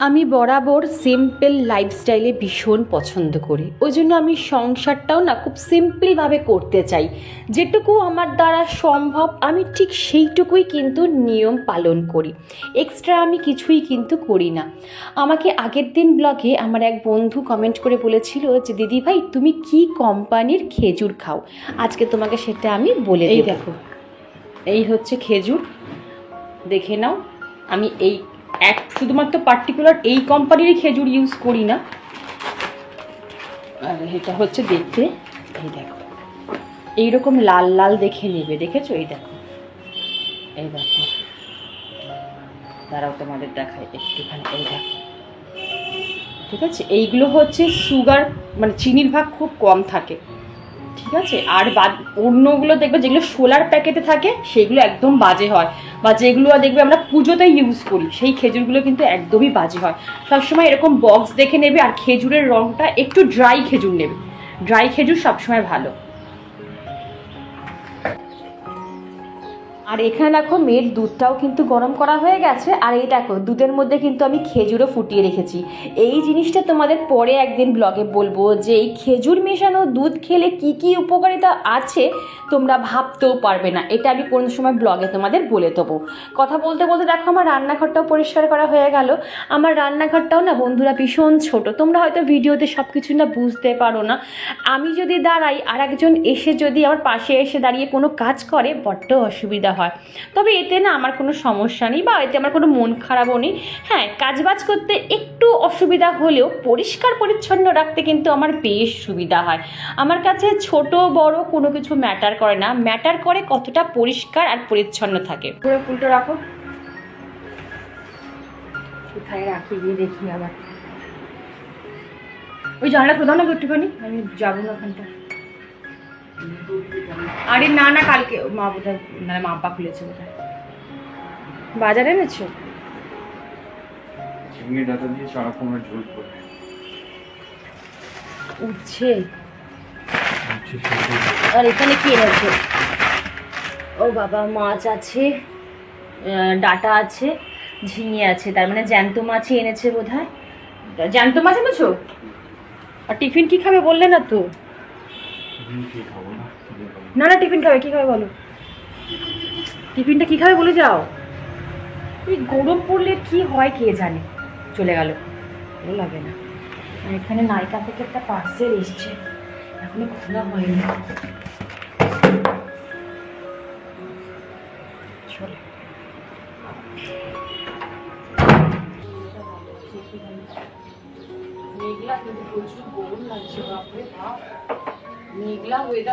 আমি বরাবর সিম্পল লাইফস্টাইলে ভীষণ পছন্দ করি, ওই জন্য আমি সংসারটাও না খুব সিম্পলভাবে করতে চাই। যেটুকু আমার দ্বারা সম্ভব আমি ঠিক সেইটুকুই কিন্তু নিয়ম পালন করি, এক্সট্রা আমি কিছুই কিন্তু করি না। আমাকে আগের দিন ব্লগে আমার এক বন্ধু কমেন্ট করে বলেছিল যে দিদি ভাই তুমি কি কোম্পানির খেজুর খাও, আজকে তোমাকে সেটা আমি বলে দিই। দেখো এই হচ্ছে খেজুর, দেখে নাও। আমি এই শুধুমাত্র পার্টিকুলার এই কোম্পানিরই খেজুর ইউজ করি না। আর এটা হচ্ছে দেখতে, এই দেখো এইরকম লাল লাল দেখে নেবে, দেখেছো? এই দেখো, এই দেখো, দাঁড়াও তোমাদের দেখায় একটুখানি। এই দেখো, ঠিক আছে? এইগুলো হচ্ছে সুগার, মানে চিনির ভাগ খুব কম থাকে, ঠিক আছে? আর অন্যগুলো দেখবে যেগুলো সোলার প্যাকেটে থাকে সেগুলো একদম বাজে হয়, বা যেগুলো দেখবে আমরা পুজোতে ইউজ করি সেই খেজুরগুলো কিন্তু একদমই বাজে হয়। সবসময় এরকম বক্স দেখে নেবে, আর খেজুরের রঙটা একটু ড্রাই খেজুর নেবে, ড্রাই খেজুর সবসময় ভালো। আর এখানে দেখো মেয়ের দুধটাও কিন্তু গরম করা হয়ে গেছে, আর এই দেখো দুধের মধ্যে কিন্তু আমি খেজুরও ফুটিয়ে রেখেছি। এই জিনিসটা তোমাদের পরে একদিন ব্লগে বলবো যে এই খেজুর মেশানো দুধ খেলে কি কি উপকারিতা আছে তোমরা ভাবতেও পারবে না, এটা আমি কোন সময় ব্লগে তোমাদের বলে দেবো। কথা বলতে বলতে দেখো আমার রান্নাঘরটাও পরিষ্কার করা হয়ে গেল। আমার রান্নাঘরটাও না বন্ধুরা ভীষণ ছোট, তোমরা হয়তো ভিডিওতে সব কিছু না বুঝতে পারো না। আমি যদি দাঁড়াই আর একজন এসে যদি আমার পাশে এসে দাঁড়িয়ে কোনো কাজ করে বড্ড অসুবিধা হয়, তবে এতে না আমার কোনো সমস্যা নেই, বা এতে আমার কোনো মন খারাপও নেই। হ্যাঁ, কাজবাজ করতে একটু অসুবিধা হলেও পরিষ্কার পরিচ্ছন্ন রাখতে কিন্তু আমার বেশ সুবিধা হয়। আমার কাছে ছোট বড় কোনো কিছু ম্যাটার করে না, ম্যাটার করে কতটা পরিষ্কার আর পরিচ্ছন্ন থাকে। পুরো ফুলটা রাখো, কোথায় রাখি গিয়ে দেখি আবার। ওই জানলা প্রধান একটুখানি, আমি যাবো না ওখানটা। আরে না না, কালকে মা বোধহয় মানে মা আব্বা খুলেছে বোধহয়। বাজারে এনেছো? চিংড়ি ডাটা দিয়ে চারা কুমড়োর ঝোল করে উঠছে। আর এখানে কি এনেছো? ও বাবা, মাছ আছে, ডাটা আছে, ঝিঙে আছে, তার মানে জ্যান্ত মাছই এনেছে বোধহয়। জ্যান্ত মাছ এনেছো? আর টিফিন কি খাবে বললে না তো? না না, টিফিন খাবে, কি খাবে বলো? টিফিনটা কি খাবে বলে যাও। এই গরম পড়লে কি হয় কে জানে, চলে গেল, ভালো লাগে না। এখানে নায়িকা থেকে একটা পার্সেল এসছে, এখনো খোলা হয়নি। চলে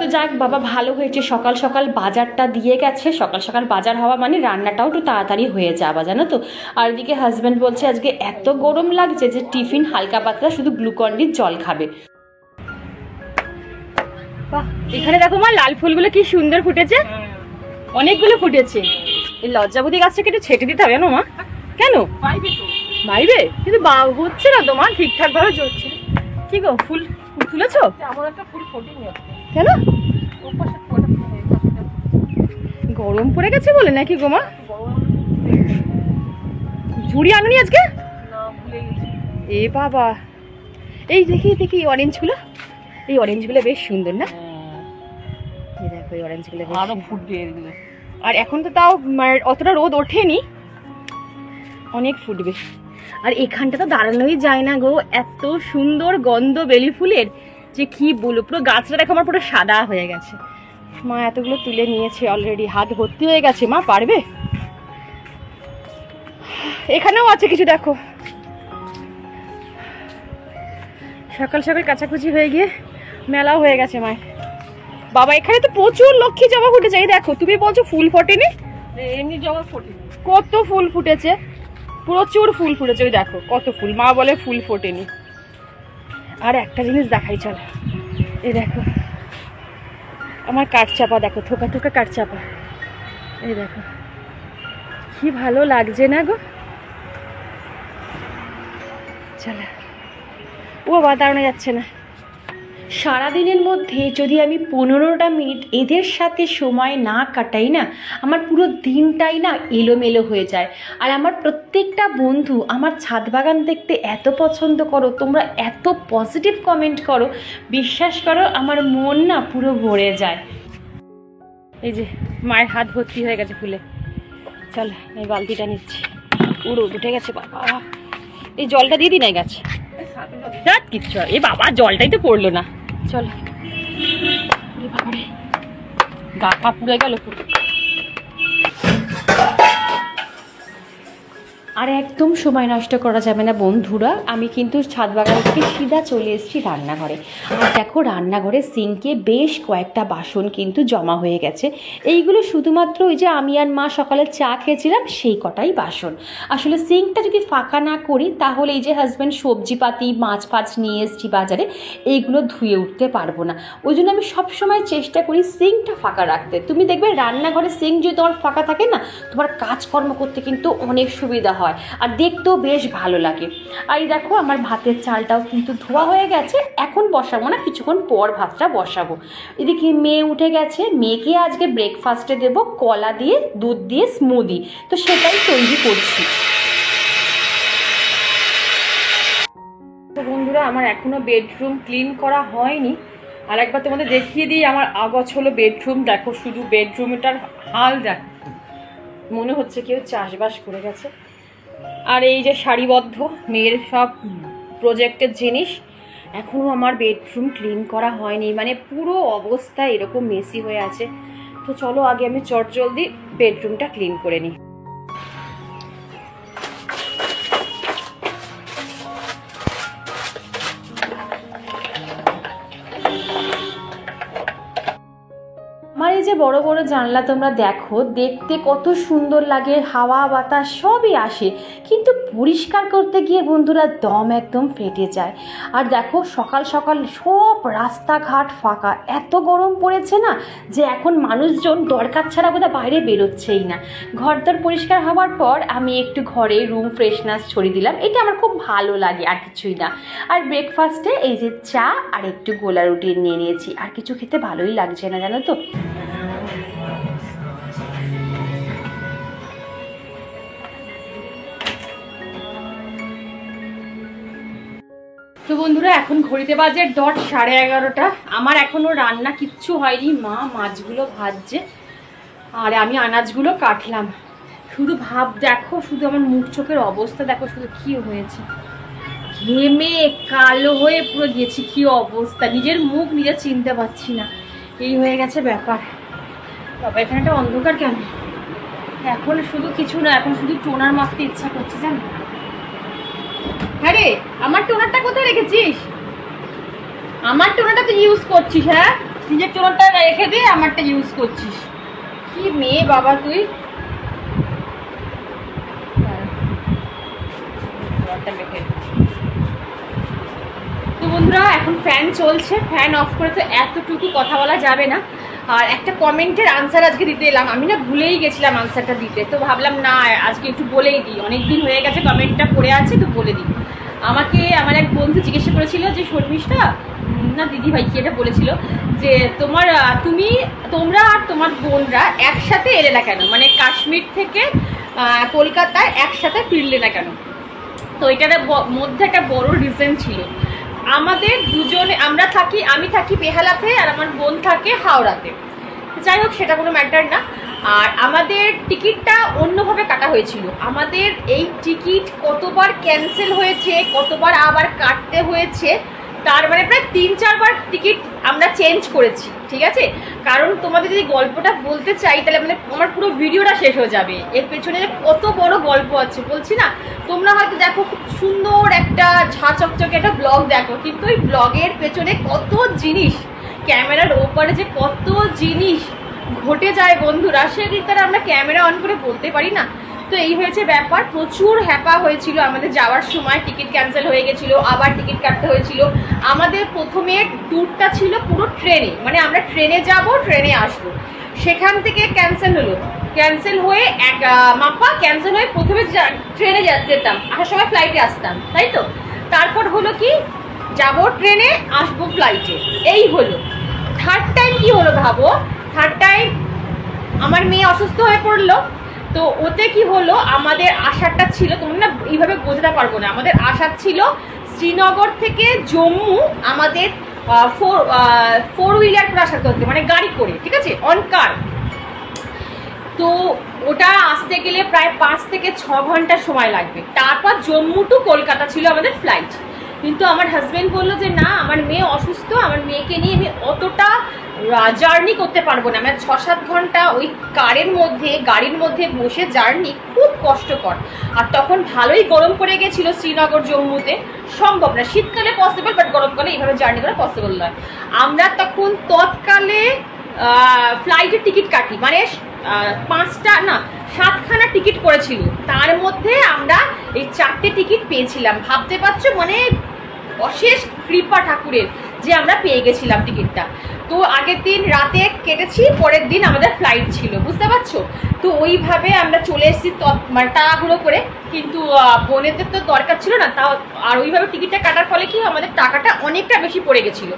তো যাক বাবা, ভালো হয়েছে সকাল সকাল বাজারটা দিয়ে গেছে। সকাল সকাল বাজার হওয়া মানে রান্নাটাও একটু তাড়াতাড়ি হয়ে যাওয়া, জানো তো। আর এদিকে হাজব্যান্ড বলছে আজকে এত গরম লাগছে যে টিফিন হালকা পাতলা শুধু গ্লুকন-ডির জল খাবে। বাহ, এখানে দেখো মা লাল ফুলগুলো কি সুন্দর ফুটেছে, অনেকগুলো ফুটেছে। এই লজ্জাবতী গাছটাকে একটু ছেটে দিতে হবে না মা? কেন বাইরে? কিন্তু হচ্ছে না তোমার ঠিকঠাক ভাবে জ্বলছে। কি গো, ফুল তুলেছো? আমার একটা ফুল ফোটেনি। কেন? গরম পড়ে গেছে বলে নাকি গো মা? ঝুড়ি আনুনি আজকে? এ বাবা, এই দেখি দেখি অরেঞ্জগুলো, এই অরেঞ্জগুলো বেশ সুন্দর না? এই দেখো এই অরেঞ্জগুলো আরো ফুটবে এগুলো। আর এখন তো তাও অতটা রোদ ওঠেনি, অনেক ফুটবে। আর এখানটা তো দাঁড়ানোই যায় না গো, এত সুন্দর গন্ধ বেলি ফুলের যে কি বলবো। পুরো গাছটা দেখো আমার পুরো সাদা হয়ে গেছে। মা এতগুলো তুলে নিয়েছে অলরেডি, হাত ভর্তি হয়ে গেছে। মা পারবে? এখানেও আছে কিছু, দেখো। সকাল সকাল কাচাকুচি হয়ে গিয়ে মেলাও হয়ে গেছে মায়ের। বাবা, এখানে তো প্রচুর লক্ষ্মী জবা ফুটেছে। এই দেখো, তুমি বলছো ফুল ফোটেনি, এমনি জবা ফোটেনি, কত ফুল ফুটেছে, প্রচুর ফুল ফুটেছে। ওই দেখো কত ফুল, মা বলে ফুল ফোটেনি। আর একটা জিনিস দেখাই চল, এই দেখো আমার কাঠচাপা, দেখো থোকা থোকা কাঠচাপা, এই দেখো কি ভালো লাগছে না গো। চলো, ও বাবা দাঁড়ানো যাচ্ছে না। সারাদিনের মধ্যে যদি আমি 15টা মিনিট এদের সাথে সময় না কাটাই না, আমার পুরো দিনটাই না এলোমেলো হয়ে যায়। আর আমার প্রত্যেকটা বন্ধু আমার ছাদ বাগান দেখতে এত পছন্দ করো, তোমরা এত পজিটিভ কমেন্ট করো, বিশ্বাস করো আমার মন না পুরো ভরে যায়। এই যে মায়ের হাত ভর্তি হয়ে গেছে ফুলে। চল এই বালতিটা নিচ্ছি, পুরো উঠে গেছে বাবা। এই জলটা দিয়ে দিই না গাছ, রাত কিচ্ছু এই বাবা জলটাই তো পড়লো না। চল বাবারে গা পা পুড়ে গেল পুরো। আর একদম সময় নষ্ট করা যাবে না বন্ধুরা, আমি কিন্তু ছাদ বাগান থেকে সিধা চলে এসেছি রান্নাঘরে। আর দেখো রান্নাঘরে সিঙ্কে বেশ কয়েকটা বাসন কিন্তু জমা হয়ে গেছে। এইগুলো শুধুমাত্র ওই যে আমি আর মা সকালে চা খেয়েছিলাম সেই কটাই বাসন। আসলে সিঙ্কটা যদি ফাঁকা না করি তাহলে এই যে হাজব্যান্ড সবজিপাতি মাছ ফাছ নিয়ে এসেছি বাজারে, এইগুলো ধুয়ে উঠতে পারবো না। ওই জন্য আমি সবসময় চেষ্টা করি সিঙ্কটা ফাঁকা রাখতে। তুমি দেখবে রান্নাঘরে সিঙ্ক যদি তোমার ফাঁকা থাকে না, তোমার কাজকর্ম করতে কিন্তু অনেক সুবিধা হয় আর দেখতেও বেশ ভালো লাগে। আর এই দেখো আমার ভাতের চালটাও কিন্তু ধোয়া হয়ে গেছে, এখন বসাবো না, কিছুক্ষণ পর ভাতটা বসাবো। এদিকে মেয়ে উঠে গেছে, মেয়েকে আজকে ব্রেকফাস্টে দেবো কলা দিয়ে দুধ দিয়ে স্মুদি, তো সেটাই তৈরি করছি। তো বন্ধুরা আমার এখনো বেডরুম ক্লিন করা হয়নি, আর একবার তোমাদের দেখিয়ে দিই আমার আগোছালো বেডরুম। দেখো শুধু বেডরুমটার হাল দেখো, মনে হচ্ছে কেউ চাষবাস করে গেছে। আর এই যে সারিবদ্ধ মেয়ের সব প্রজেক্টের জিনিস, এখনও আমার বেডরুম ক্লিন করা হয়নি, মানে পুরো অবস্থা এরকম মেসি হয়ে আছে। তো চলো আগে আমি চটজলদি বেডরুমটা ক্লিন করে নিই। আমার এই যে বড় বড় জানলা তোমরা দেখো, দেখতে কত সুন্দর লাগে, হাওয়া বাতাস সবই আসে, কিন্তু পরিষ্কার করতে গিয়ে বন্ধুরা দম একদম ফেটে যায়। আর দেখো সকাল সকাল সব রাস্তাঘাট ফাঁকা, এত গরম পড়েছে না যে এখন মানুষজন দরকার ছাড়া বোধহয় বাইরে বেরোচ্ছেই না। ঘরদর পরিষ্কার হওয়ার পর আমি একটু ঘরে রুম ফ্রেশনার ছড়িয়ে দিলাম, এটা আমার খুব ভালো লাগে, আর কিছুই না। আর ব্রেকফাস্টে এই যে চা আর একটু গোলা রুটি নিয়ে নিয়েছি, আর কিছু খেতে ভালোই লাগছে না জানো তো। তো বন্ধুরা এখন ঘড়িতে বাজে ডট 11:30। আমার এখনো রান্না কিচ্ছু হয়নি, মা মাছগুলো ভাজছে আর আমি আনাজগুলো কাটলাম। শুধু ভাব দেখো, শুধু আমার মুখ চোখের অবস্থা দেখো, শুধু কি হয়েছে, ঘেমে কালো হয়ে পুরো গেছি, কি অবস্থা, নিজের মুখ নিজে চিনতে পারছি না, এই হয়ে গেছে ব্যাপার। বাবা এখানে একটা অন্ধকার কেন, এখন শুধু কিছু না, এখন শুধু টোনার মাখতে ইচ্ছা করছে জানো। হ্যাঁ রে, আমার টোনারটা কোথায় রেখেছিস? আমার টোনারটা তো ইউজ করছিস, হ্যাঁ নিজের টোনারটা রেখে দিয়ে আমারটা ইউজ করছিস, কি মেয়ে বাবা তুই। তো বন্ধুরা এখন ফ্যান চলছে, ফ্যান অফ করে তো এতটুকু কথা বলা যাবে না। আর একটা কমেন্টের আনসার আজকে দিতে এলাম, আমি না ভুলেই গেছিলাম আনসারটা দিতে, তো ভাবলাম না আজকে একটু বলেই দিই, অনেকদিন হয়ে গেছে কমেন্টটা পড়ে আছে তো বলে দিই। আমাকে আমার এক বন্ধু জিজ্ঞাসা করেছিল যে শর্মিষ্ঠা না দিদি ভাই কি এটা বলেছিল যে তোমরা আর তোমার বোনরা একসাথে এলে না কেন, মানে কাশ্মীর থেকে কলকাতায় একসাথে ফিরলে না কেন। তো এটার মধ্যে একটা বড় রিজন ছিল, আমাদের দুজনে আমি থাকি বেহালাতে আর আমার বোন থাকে হাওড়াতে। যাই হোক সেটা কোনো ম্যাটার না। আর আমাদের টিকিটটা অন্যভাবে কাটা হয়েছিল, আমাদের এই টিকিট কতবার ক্যান্সেল হয়েছে, কতবার আবার কাটতে হয়েছে, তার মানে প্রায় 3-4 বার টিকিট আমরা চেঞ্জ করেছি, ঠিক আছে। কারণ তোমাদের যদি গল্পটা বলতে চাই তাহলে মানে আমার পুরো ভিডিওটা শেষ হয়ে যাবে, এর পেছনে কত বড় গল্প আছে বলছি না। তোমরা হয়তো দেখো খুব সুন্দর একটা ঝাঁচকচকে একটা ব্লগ দেখো, কিন্তু ওই ব্লগের পেছনে কত জিনিস, ক্যামেরার ওপারে যে কত জিনিস ঘটে যায় বন্ধুরা, সেদিক তারা আমরা ক্যামেরা অন করে বলতে পারি না। তো এই হয়েছে ব্যাপার, প্রচুর হ্যাপা হয়েছিল আমাদের যাওয়ার সময়, টিকিট ক্যান্সেল হয়ে গেছিল, আবার টিকিট কাটতে হয়েছিল। আমাদের প্রথমে ট্যুরটা ছিল পুরো ট্রেনে, মানে আমরা ট্রেনে যাব ট্রেনে আসবো, সেখান থেকে ক্যান্সেল হলো, ক্যান্সেল হয়ে ক্যান্সেল হয়ে প্রথমে ট্রেনে যেতাম, আসার সময় ফ্লাইটে আসতাম, তাই তো। তারপর হলো কি যাব ট্রেনে আসবো ফ্লাইটে, এই হলো। থার্ড টাইম কি হলো ভাবো, থার্ড টাইম আমার মেয়ে অসুস্থ হয়ে পড়লো, তো ওতে কি হলো, আমাদের আসারটা ছিল, তোমরা না এইভাবে বোঝাতে পারবো না, আমাদের আসার ছিল শ্রীনগর থেকে জম্মু আমাদের ফোর হুইলার করে আসার করতে, মানে গাড়ি করে, ঠিক আছে, অন কার। তো ওটা আসতে গেলে প্রায় 5 থেকে 6 ঘন্টা সময় লাগবে। তারপর জম্মু টু কলকাতা ছিল আমাদের ফ্লাইট। কিন্তু আমার হাজব্যান্ড বললো যে না, আমার মেয়ে অসুস্থ, আমার মেয়েকে নিয়ে আমি অতটা জার্নি করতে পারবো না, আমার 6-7 ঘন্টা ওই গাড়ির মধ্যে বসে জার্নি খুব কষ্টকর। আর তখন ভালোই গরম পড়ে গেছিলো শ্রীনগর জম্মুতে, সম্ভব না, শীতকালে পসিবল, বাট গরমকালে এইভাবে জার্নি করা পসিবল নয়। আমরা তখন তৎকালে ফ্লাইটের টিকিট কাটি, মানে 7খানা টিকিট করেছিল, তার মধ্যে আমরা এই 4টে টিকিট পেয়েছিলাম। ভাবতে পারছো, মানে অশেষ কৃপা ঠাকুরের যে আমরা পেয়ে গেছিলাম টিকিটটা। তো আগের দিন রাতে কেটেছি, পরের দিন আমাদের ফ্লাইট ছিল, বুঝতে পারছো। তো ওইভাবে আমরা চলে এসেছি মানে তাড়াহুড়ো করে, কিন্তু বোনেদের তো দরকার ছিল না, তাও আর ওইভাবে টিকিটটা কাটার ফলে কি আমাদের টাকাটা অনেকটা বেশি পড়ে গেছিলো।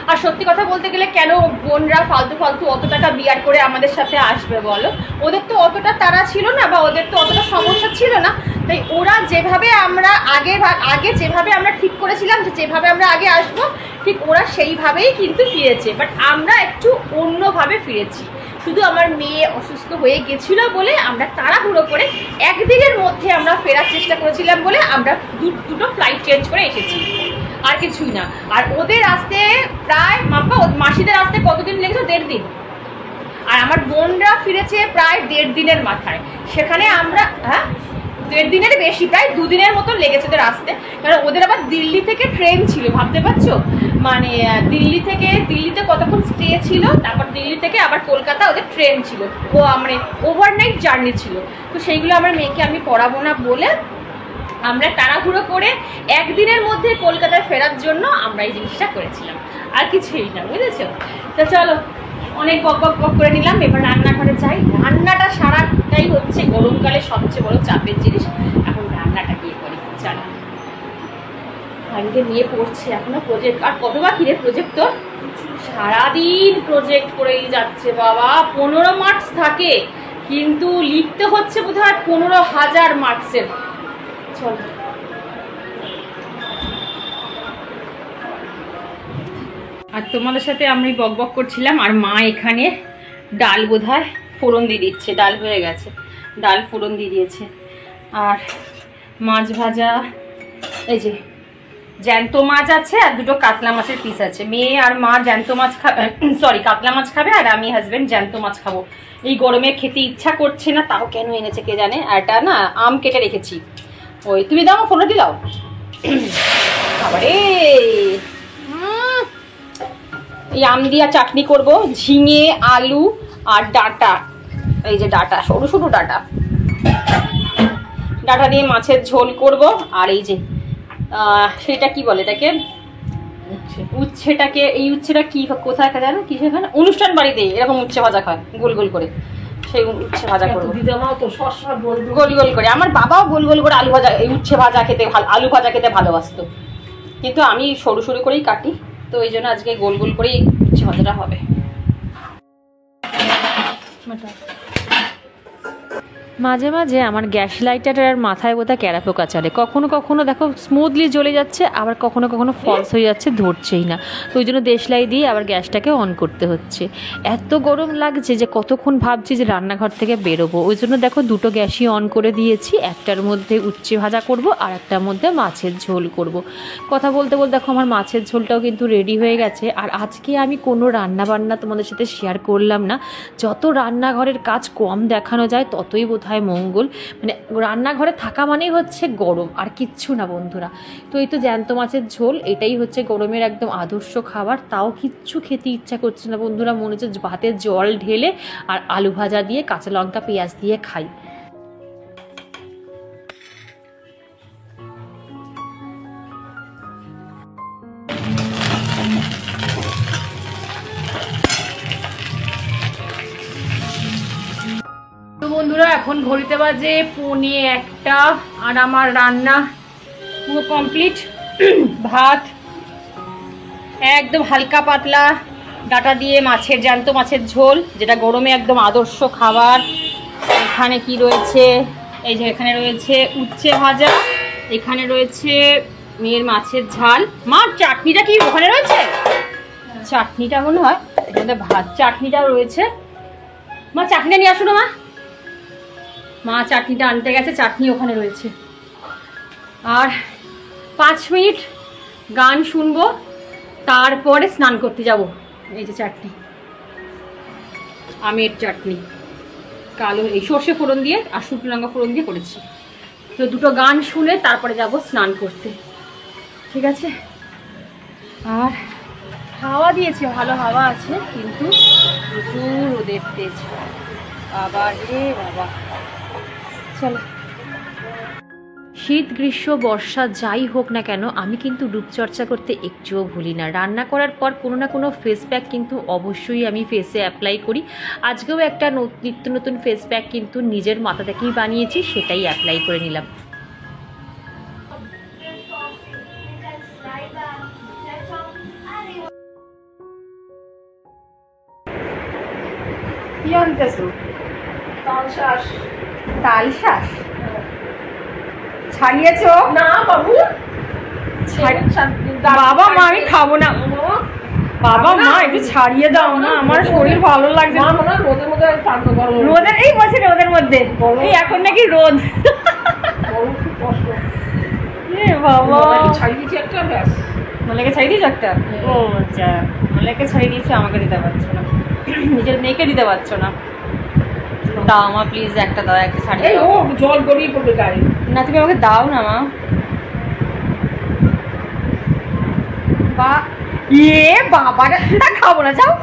আর সত্যি কথা বলতে গেলে, কেন বোনরা ফালতু অত টাকা বিয়ার করে আমাদের সাথে আসবে বলো, ওদের তো অতটা তাড়া ছিল না, বা ওদের তো অতটা সমস্যা ছিল না। তাই ওরা যেভাবে আমরা আগে যেভাবে আমরা ঠিক করেছিলাম যে যেভাবে আমরা আগে আসবো, ঠিক ওরা সেইভাবেই কিন্তু ফিরেছে, বাট আমরা একটু অন্যভাবে ফিরেছি। শুধু আমার মেয়ে অসুস্থ হয়ে গেছিলো বলে আমরা তাড়াহুড়ো করে একদিনের মধ্যে আমরা ফেরার চেষ্টা করেছিলাম বলে আমরা দুটো ফ্লাইট চেঞ্জ করে এসেছি, আর কিছুই না। আর ওদের আসতে প্রায় মাসিদের আসতে কতদিন লেগেছে? 1.5 দিন। আর আমার বোনরা ফিরেছে প্রায় 1.5 দিনের মাথায়। সেখানে আমরা 1.5 দিনের বেশি, প্রায় 2 দিনের মতো লেগেছে ওদের আসতে, কারণ ওদের আবার দিল্লি থেকে ট্রেন ছিল, ভাবতে পারছো, মানে দিল্লিতে কতক্ষণ স্টে ছিল, তারপর দিল্লি থেকে আবার কলকাতা ওদের ট্রেন ছিল, মানে ওভারনাইট জার্নি ছিল। তো সেইগুলো আমার মেয়েকে আমি পড়াবো না বলে আমরা তাড়াহুড়ো করে একদিনের মধ্যে কলকাতায় ফেরার জন্য আমরা এই জিনিসটা করেছিলাম, আর কিছুই না, বুঝেছো। তো চলো, অনেক বক করে নিলাম, এবার রান্নাঘরে যাই। রান্নাটা সারাটাই হচ্ছে গরমকালে সবচেয়ে বড় চাপের জিনিস। এখন রান্নাটা গিয়ে করি, চলো। ভাইকে নিয়ে পড়ছে এখনো প্রজেক্ট, আর কতবার কিরে প্রজেক্ট, তোর সারাদিন প্রজেক্ট করেই যাচ্ছে বাবা। 15 মার্কস থাকে, কিন্তু লিখতে হচ্ছে বোধহয় 15,000 মার্কসের। চলো, আর তোমাদের সাথে আমি বক করছিলাম, আর মা এখানে ডাল বোধহয় ফোড়ন দিয়ে দিচ্ছে, ডাল হয়ে গেছে, ডাল ফোড়ন দিয়ে দিয়েছে। আর মাছ ভাজা, এই যে জ্যান্ত মাছ আছে, আর 2টো কাতলা মাছের পিস আছে। মেয়ে আর মা জ্যান্ত মাছ খাবে, সরি কাতলা মাছ খাবে, আর আমি হাজবেন্ড জ্যান্ত মাছ খাবো। এই গরমে খেতে ইচ্ছা করছে না, তাও কেন এনেছে কে জানে। আর এটা না আম কেটে রেখেছি, ওই তুমি দাও, ফোনটা দিলাও। আবারে এই আম দিয়া চাটনি করব, ঝিঙে, আলু আর ডাঁটা, এই যে ডাঁটা, সরু সরু ডাঁটা দিয়ে মাছের ঝোল করব। আর এই যে সেটা কি বলে এটাকে, উচ্ছেটাকে, এই উচ্ছেটা কি কোথায় খায় জানো, কি সেখানে অনুষ্ঠান বাড়িতে এরকম উচ্ছে ভাজা খায় গোল গোল করে, সেই উচ্ছে ভাজা করবো গোল গোল করে। আমার বাবাও গোল গোল করে আলু ভাজা, এই উচ্ছে ভাজা খেতে আলু ভাজা খেতে ভালোবাসতো, কিন্তু আমি সরু সরু করেই কাটি, তো এই জন্য আজকে গোল গোল করেই উচ্ছে ভাজাটা হবে। মাঝে মাঝে আমার গ্যাস লাইটারের মাথায় বোধহয় ক্যারা পোকা চলে, কখনো কখনো দেখো স্মুথলি জ্বলে যাচ্ছে, আবার কখনো কখনো ফলস হয়ে যাচ্ছে, ধরছেই না। তো ওই জন্য দেশলাই দিয়ে আবার গ্যাসটাকে অন করতে হচ্ছে। এত গরম লাগছে যে কতক্ষণ ভাবছি যে রান্নাঘর থেকে বেরোবো, ওই জন্য দেখো 2টো গ্যাসই অন করে দিয়েছি। একটার মধ্যে উচ্ছে ভাজা করব, আর একটার মধ্যে মাছের ঝোল করব। কথা বলতে বলতে দেখো আমার মাছের ঝোলটাও কিন্তু রেডি হয়ে গেছে। আর আজকে আমি কোনো রান্নাবান্না তোমাদের সাথে শেয়ার করলাম না, যত রান্নাঘরের কাজ কম দেখানো যায় ততই বোধহয় মঙ্গল। মানে রান্নাঘরে থাকা মানেই হচ্ছে গরম, আর কিচ্ছু না বন্ধুরা। তো এই তো জ্যান্ত মাছের ঝোল, এটাই হচ্ছে গরমের একদম আদর্শ খাবার, তাও কিচ্ছু খেতে ইচ্ছা করছে না বন্ধুরা, মনে হচ্ছে ভাতে জল ঢেলে আর আলু ভাজা দিয়ে কাঁচা লঙ্কা পেঁয়াজ দিয়ে খাই। বন্ধুরা এখন ঘড়িতে বাজে 1:45, আর আমার রান্না পুরো কমপ্লিট। ভাত একদম হালকা পাতলা ডাঁটা দিয়ে মাছের, জ্যান্ত মাছের ঝোল, যেটা গরমে একদম আদর্শ খাবার। এখানে কি রয়েছে, এই যে এখানে রয়েছে উচ্ছে ভাজা, এখানে রয়েছে মেয়ের মাছের ঝাল। মা চাটনিটা কি ওখানে রয়েছে? চাটনিটা মনে হয় এখানে ভাত, চাটনিটাও রয়েছে। মা চাটনিটা নিয়ে আসো না। মা চাটনিটা আনতে গেছে, চাটনি ওখানে রয়েছে। আর 5 মিনিট গান শুনবো, তারপরে স্নান করতে যাব। এই যে চাটনি, আমের চাটনি, কালো এই সর্ষে ফোড়ন দিয়ে আর শুকনো লঙ্কা ফোড়ন দিয়ে করেছি। তো দুটো গান শুনে তারপরে যাব স্নান করতে, ঠিক আছে? আর হাওয়া দিয়েছে, ভালো হাওয়া আছে, কিন্তু প্রচুর রোদের তেজ। বাবা রে বাবা। চলো, শীত গ্রীষ্ম বর্ষা যাই হোক না কেন, আমি কিন্তু রূপচর্চা করতে একটুও ভুলি না। রান্না করার পর কোনো না কোনো ফেস প্যাক কিন্তু অবশ্যই আমি ফেসে অ্যাপ্লাই করি। আজকেও একটা নিত্য নতুন ফেস প্যাক কিন্তু নিজের মাথা থেকেই বানিয়েছি, সেটাই অ্যাপ্লাই করে নিলাম। কি আনতেছো? তালশাঁস। তালশাঁস ছাড়িয়েছো? না বাবু, বাবা মা আমি খাবো না। বাবা মা একটু ছাড়িয়ে দাও না, আমার শরীর ভালো লাগছে। রোদের মধ্যে রোদের এই বলছে রোদের মধ্যে, এই এখন নাকি রোদ। বাবা ছাড়িয়ে দিয়েছি একটা, ব্যাস। মালাকে ছাড়িয়ে দিয়েছো একটা? ও আচ্ছা, মালাকে ছাড়িয়ে দিয়েছো, আমাকে দিতে পারছো না, নিজের মেয়েকে দিতে পারছো না। দাও মা প্লিজ, একটা দাও, একটা ছাড়িয়ে দাও। জল গড়িয়ে পড়বে গায়ে। না তুমি আমাকে দাও না মা। বা ইয়ে বাবাটা খাবো না, যাও।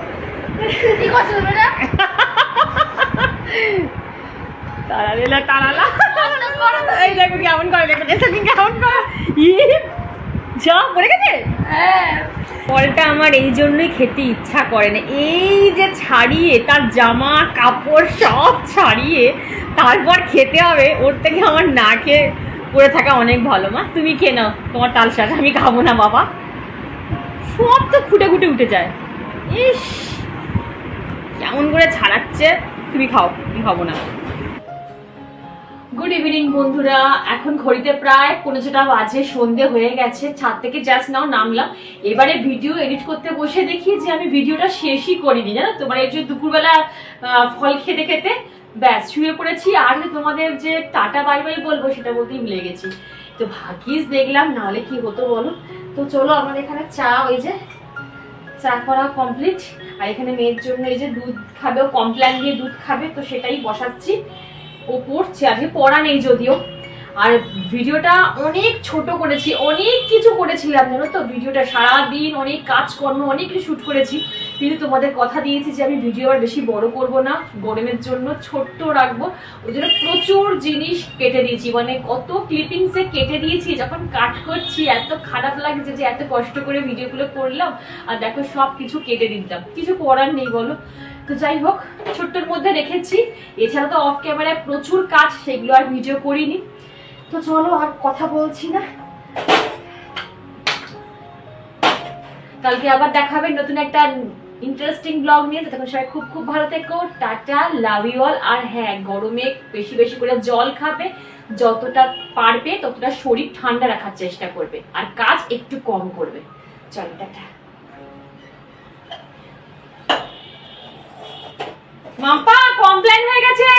কি করছো তুমি না? তারালা তারালা, এই দেখো কেমন করে, দেখো দেখো কেমন করে। ইয়ে যা পড়ে গেছে। হ্যাঁ, ফলটা আমার এই জন্যই খেতে ইচ্ছা করে না। এই যে ছাড়িয়ে তার জামা কাপড় সব ছাড়িয়ে তারপর খেতে হবে, ওর থেকে আমার না খেয়ে পড়ে থাকা অনেক ভালো। মা তুমি খেয়ে নাও তোমার তালশাঁস, আমি খাবো না বাবা, সব তো খুঁটে খুঁটে উঠে যায়। ইস কেমন করে ছাড়াচ্ছে, তুমি খাও, আমি খাবো না। গুড ইভিনিং বন্ধুরা, এখন ঘড়িতে প্রায় 15টা বাজে, সন্ধে হয়ে গেছে। ছাদ থেকে জাস্ট নাও নামলাম। এবারে ভিডিও এডিট করতে বসে দেখি যে আমি ভিডিওটা শেষই করিনি, জানো তো। মানে এই যে দুপুরবেলা ফল খেতে খেতে ব্যাস শুয়ে পড়েছি, আর তোমাদের যে টাটা বাই বাই বলবো সেটা বলতেই ভুলে গেছি। তো ভাগ্যিস দেখলাম, নাহলে কি হতো বলো। তো চলো, আমার এখানে চা, ওই যে চা করা কমপ্লিট। আর এখানে মেয়ের জন্য এই যে দুধ খাবে, ও কমপ্ল্যান দিয়ে দুধ খাবে, তো সেটাই বসাচ্ছি। ও পড়ছে, আজকে পড়া নেই যদিও। আর ভিডিওটা অনেক ছোট করেছি, অনেক কিছু করেছিলাম জানো তো। ভিডিওটা সারাদিন অনেক কাজকর্ম, অনেক কিছু শ্যুট করেছি, কিন্তু তোমাদের কথা দিয়েছি যে আমি ভিডিও আর বেশি বড় করব না, গরমের জন্য ছোট্ট রাখবো। ওই জন্য প্রচুর জিনিস কেটে দিয়েছি, মানে কত ক্লিপিংসে কেটে দিয়েছি। যখন কাট করছি এত খারাপ লাগছে যে এত কষ্ট করে ভিডিওগুলো করলাম, আর দেখো সব কিছু কেটে দিতাম, কিছু করার নেই বলো। তো যাই হোক, ছোট্টর মধ্যে রেখেছি। এছাড়া তো অফ ক্যামেরায় প্রচুর কাজ, সেগুলো আর ভিডিও করিনি। তো চলো আর কথা বলছি না, কালকে আবার দেখাবে নতুন একটা ইন্টারেস্টিং ব্লগ নিয়ে। তখন সবাই খুব খুব ভালো থেকো, টাটা, লাভ ইউ অল। আর হ্যাঁ, গরমে বেশি বেশি করে জল খাবে, যতটা পারবে ততটা শরীর ঠান্ডা রাখার চেষ্টা করবে, আর কাজ একটু কম করবে। চলো টাটা। মাম্পা কমপ্লেন হয়ে গেছে।